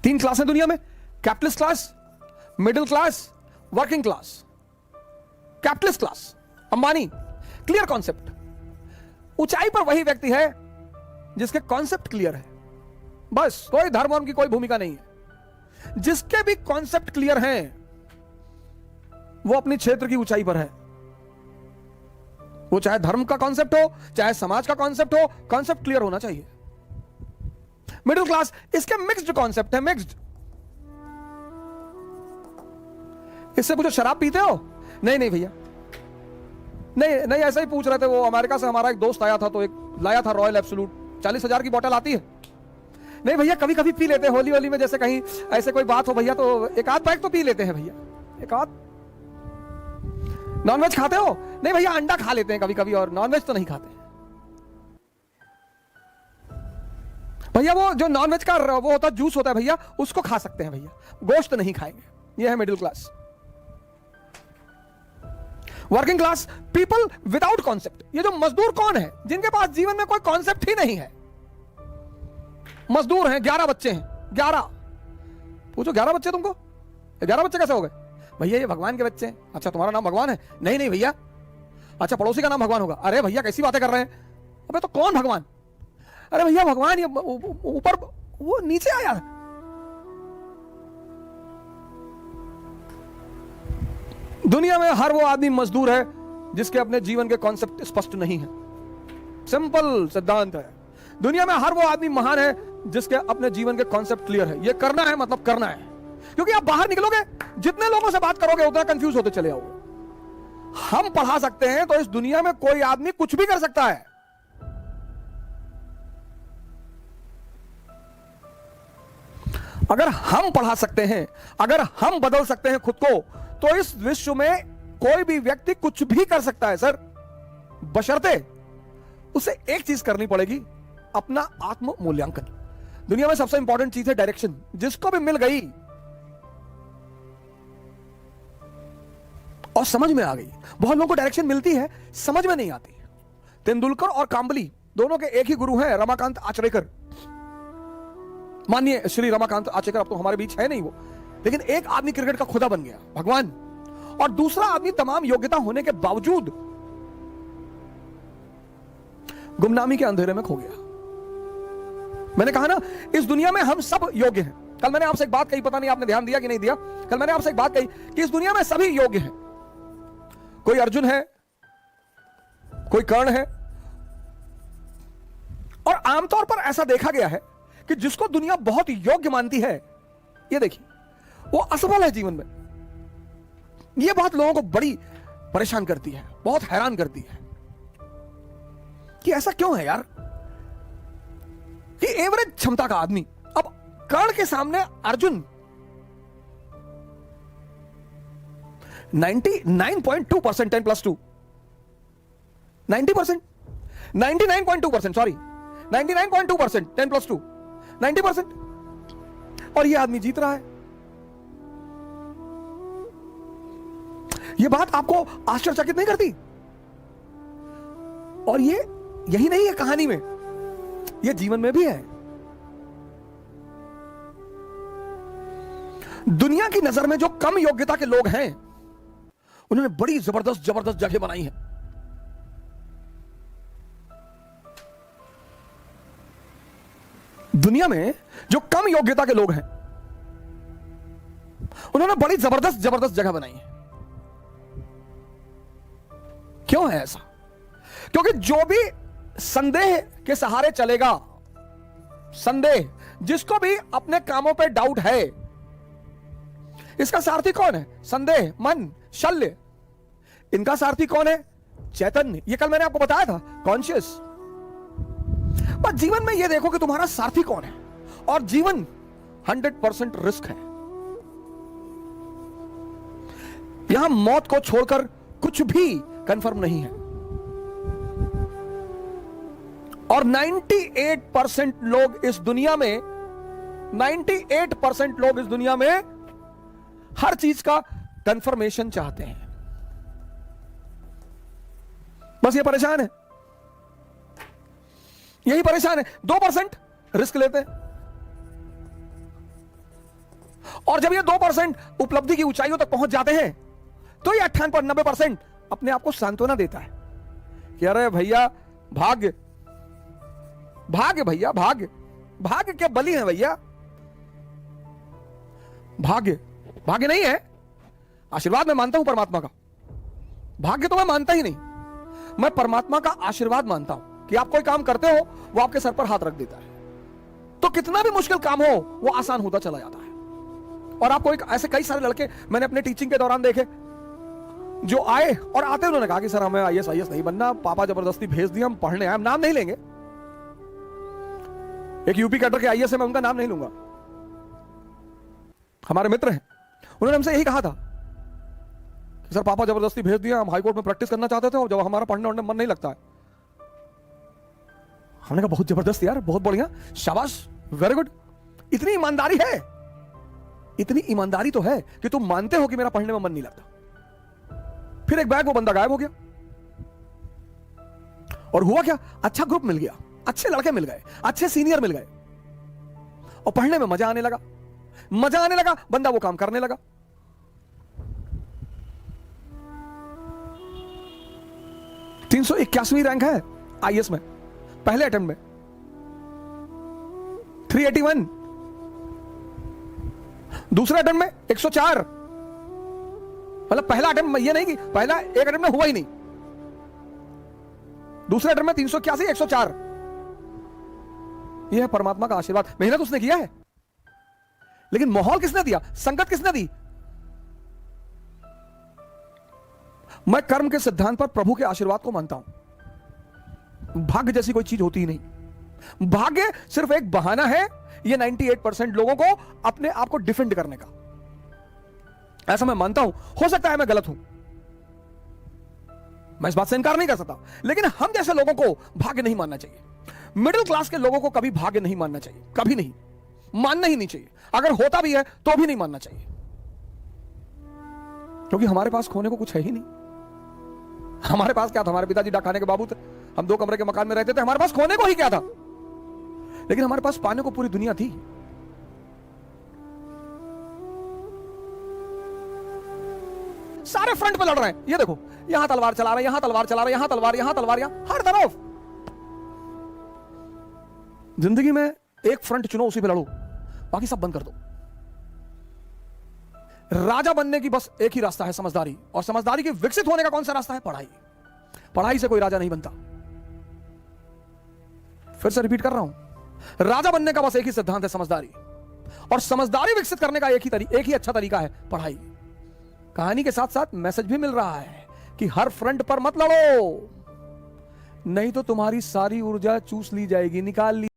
तीन क्लास है दुनिया में, capitalist class, middle class, working class. Capitalist class, Ambani, clear concept. ऊंचाई पर वही व्यक्ति है जिसके कॉन्सेप्ट क्लियर है, बस कोई धर्म वर्म की कोई भूमिका नहीं है। जिसके भी कॉन्सेप्ट क्लियर हैं वो अपनी क्षेत्र की ऊंचाई पर है। वो चाहे धर्म का कॉन्सेप्ट हो, चाहे समाज का कॉन्सेप्ट हो, कॉन्सेप्ट क्लियर होना चाहिए। मिडिल क्लास, इसके मिक्स्ड कॉन्सेप्ट है, मिक्स्ड। इससे पूछो शराब पीते हो? नहीं नहीं भैया, नहीं नहीं, ऐसा ही पूछ रहे थे। वो अमेरिका से हमारा एक दोस्त आया था तो एक लाया था रॉयल एब्सोल्यूट, 40,000 की बोतल आती है। नहीं भैया, कभी कभी पी लेते हैं, होली होली में जैसे कहीं ऐसे कोई बात हो भैया तो एक आध पैक तो पी लेते हैं भैया, एक आध। नॉनवेज खाते हो? नहीं भैया, अंडा खा लेते हैं कभी कभी, और नॉनवेज तो नहीं खाते भैया। वो जो नॉनवेज का वो होता है, जूस होता है भैया, उसको खा सकते हैं भैया, गोश्त नहीं खाएंगे। ये है middle class. Working class, people without concept. ये जो मजदूर कौन है? जिनके पास जीवन में कोई कॉन्सेप्ट ही नहीं है। मजदूर हैं, 11 बच्चे हैं, 11। पूछो 11 बच्चे तुमको? 11 बच्चे कैसे हो गए? भैया ये भगवान के बच्चे हैं। अच्छा, तुम्हारा नाम भगवान है? नहीं नहीं भैया। अच्छा, पड़ोसी का नाम भगवान होगा? अरे भैया कैसी बातें कर रहे हैं? अबे तो कौन भगवान? अरे भैया भगवान ये ऊपर, वो नीचे आया। दुनिया में हर वो आदमी मजदूर है जिसके अपने जीवन के कॉन्सेप्ट स्पष्ट नहीं है। सिंपल सिद्धांत है। दुनिया में हर वो आदमी महान है जिसके अपने जीवन के कॉन्सेप्ट क्लियर है। ये करना है मतलब करना है। क्योंकि आप बाहर निकलोगे, जितने लोगों से बात करोगे उतना कंफ्यूज होते चले आओगे। हम पढ़ा सकते हैं तो इस दुनिया में कोई आदमी कुछ भी कर सकता है। अगर हम पढ़ा सकते हैं, अगर हम बदल सकते हैं खुद को, तो इस विश्व में कोई भी व्यक्ति कुछ भी कर सकता है सर, बशर्ते उसे एक चीज करनी पड़ेगी, अपना आत्म मूल्यांकन। दुनिया में सबसे इंपॉर्टेंट चीज है डायरेक्शन। जिसको भी मिल गई और समझ में आ गई। बहुत लोगों को डायरेक्शन मिलती है, समझ में नहीं आती। तेंदुलकर और कांबली दोनों के एक ही गुरु हैं, रमाकांत आचरेकर। मानिए श्री रमाकांत आचरेकर अब तो हमारे बीच है नहीं वो, लेकिन एक आदमी क्रिकेट का खुदा बन गया, भगवान, और दूसरा आदमी तमाम योग्यता होने के बावजूद गुमनामी के अंधेरे में खो गया। मैंने कहा ना, इस दुनिया में हम सब योग्य हैं। कल मैंने आपसे एक बात कही, पता नहीं आपने ध्यान दिया कि नहीं दिया। कल मैंने आपसे एक बात कही कि इस दुनिया में सभी योग्य हैं। कोई अर्जुन है, कोई कर्ण है, और आमतौर पर ऐसा देखा गया है कि जिसको दुनिया बहुत योग्य मानती है, ये देखिए, वो असफल है जीवन में। ये बात लोगों को बड़ी परेशान करती है, बहुत हैरान करती है कि ऐसा क्यों है यार, कि एवरेज क्षमता का आदमी, अब कर्ण के सामने अर्जुन 99.2%, 10+2 90%, 99.2%, सॉरी 99.2%, 10+2 90%, और ये आदमी जीत रहा है। ये बात आपको आश्चर्यचकित नहीं करती? और ये यही नहीं है कहानी में, ये जीवन में भी है। दुनिया की नजर में जो कम योग्यता के लोग हैं, उन्होंने बड़ी जबरदस्त जबरदस्त जगह बनाई है। दुनिया में जो कम योग्यता के लोग हैं, उन्होंने बड़ी जबरदस्त जबरदस्त जगह बनाई है। क्यों है ऐसा? क्योंकि जो भी संदेह के सहारे चलेगा, संदेह, जिसको भी अपने कामों पे डाउट है, इसका सारथी कौन है? संदेह, मन, शल्य। इनका सारथी कौन है? चैतन्य। ये कल मैंने आपको बताया था, कॉन्शियस। पर जीवन में ये देखो कि तुम्हारा सारथी कौन है। और जीवन 100% रिस्क है। यहां मौत को छोड़कर कुछ भी कंफर्म नहीं है। और 98% लोग इस दुनिया में, 98% लोग इस दुनिया में हर चीज का कंफर्मेशन चाहते हैं। बस ये परेशान है, यही परेशान है। 2% रिस्क लेते हैं। और जब ये 2% उपलब्धि की ऊंचाइयों तक पहुंच जाते हैं तो ये 98-90% अपने आप को सांत्वना देता है कि अरे भैया भाग्य, भाग्य भैया भाग्य, भाग्य के बलि है भैया, भाग्य भाग्य नहीं है, आशीर्वाद मैं मानता हूं परमात्मा का, भाग्य तो मैं मानता ही नहीं, मैं परमात्मा का आशीर्वाद मानता हूं कि आप कोई काम करते हो वो आपके सर पर हाथ रख देता है, तो कितना भी मुश्किल काम हो वो आसान होता चला जाता है। और आपको एक ऐसे कई सारे लड़के मैंने अपने टीचिंग के दौरान देखे जो आए और आते उन्होंने कहा कि सर हमें आईएएस नहीं बनना, पापा जबरदस्ती भेज दिया, हम पढ़ने आए, हम नाम नहीं लेंगे, एक यूपी कैडर के आईएएस है, मैं उनका नाम नहीं लूंगा, हमारे मित्र हैं, उन्होंने हमसे यही कहा था कि सर पापा जबरदस्ती भेज दिया, हम हाईकोर्ट में प्रैक्टिस करना चाहते थे और जब हमारा पढ़ने वढ़ने मन नहीं लगता है। हमने कहा बहुत जबरदस्त यार, बहुत बढ़िया, शाबाश, वेरी गुड। इतनी ईमानदारी है, इतनी ईमानदारी तो है कि तुम मानते हो कि मेरा पढ़ने में मन नहीं लगता। फिर एक बैग वो बंदा गायब हो गया और हुआ क्या, अच्छा ग्रुप मिल गया, अच्छे लड़के मिल गए, अच्छे सीनियर मिल गए और पढ़ने में मजा आने लगा, मजा आने लगा, बंदा वो काम करने लगा। तीन 381वीं रैंक है आईएएस में, पहले अटेम्प्ट में 381, दूसरे अटेम्प्ट में 104, मतलब पहला अटेम्प्ट में, ये नहीं कि पहला एक अटेम्प्ट में हुआ ही नहीं, दूसरे अटेम्प्ट में 381, 104। यह है परमात्मा का आशीर्वाद। मेहनत उसने किया है, लेकिन माहौल किसने दिया, संगत किसने दी? मैं कर्म के सिद्धांत पर प्रभु के आशीर्वाद को मानता हूं। भाग्य जैसी कोई चीज होती ही नहीं। भाग्य सिर्फ एक बहाना है ये 98% लोगों को अपने आप को डिफेंड करने का, ऐसा मैं मानता हूं। हो सकता है मैं गलत हूं, मैं इस बात से इनकार नहीं कर सकता, लेकिन हम जैसे लोगों को भाग्य नहीं मानना चाहिए। मिडिल क्लास के लोगों को कभी भाग्य नहीं मानना चाहिए, कभी नहीं, मानना ही नहीं चाहिए। अगर होता भी है तो भी नहीं मानना चाहिए, क्योंकि हमारे पास खोने को कुछ है ही नहीं। हमारे पास क्या था, हमारे पिताजी डाकखाने के बाबू थे, हम 2 कमरे के मकान में रहते थे, हमारे पास खोने को ही क्या था, लेकिन हमारे पास पाने को पूरी दुनिया थी। सारे फ्रंट पे लड़ रहे हैं, ये देखो, यहां तलवार चला रहे हैं, यहां तलवार चला रहे हैं, यहां तलवार, यहां तलवार, यहां हर तरफ। जिंदगी में एक फ्रंट चुनो, उसी पे लड़ो, बाकी सब बंद कर दो। राजा बनने की बस एक ही रास्ता है, समझदारी, और समझदारी के विकसित होने का कौन सा रास्ता है, पढ़ाई। पढ़ाई से कोई राजा नहीं बनता। फिर से रिपीट कर रहा हूं, राजा बनने का बस एक ही सिद्धांत है, समझदारी, और समझदारी विकसित करने का एक ही अच्छा तरीका है, पढ़ाई। कहानी के साथ साथ मैसेज भी मिल रहा है कि हर फ्रंट पर मत लड़ो, नहीं तो तुम्हारी सारी ऊर्जा चूस ली जाएगी, निकाल ली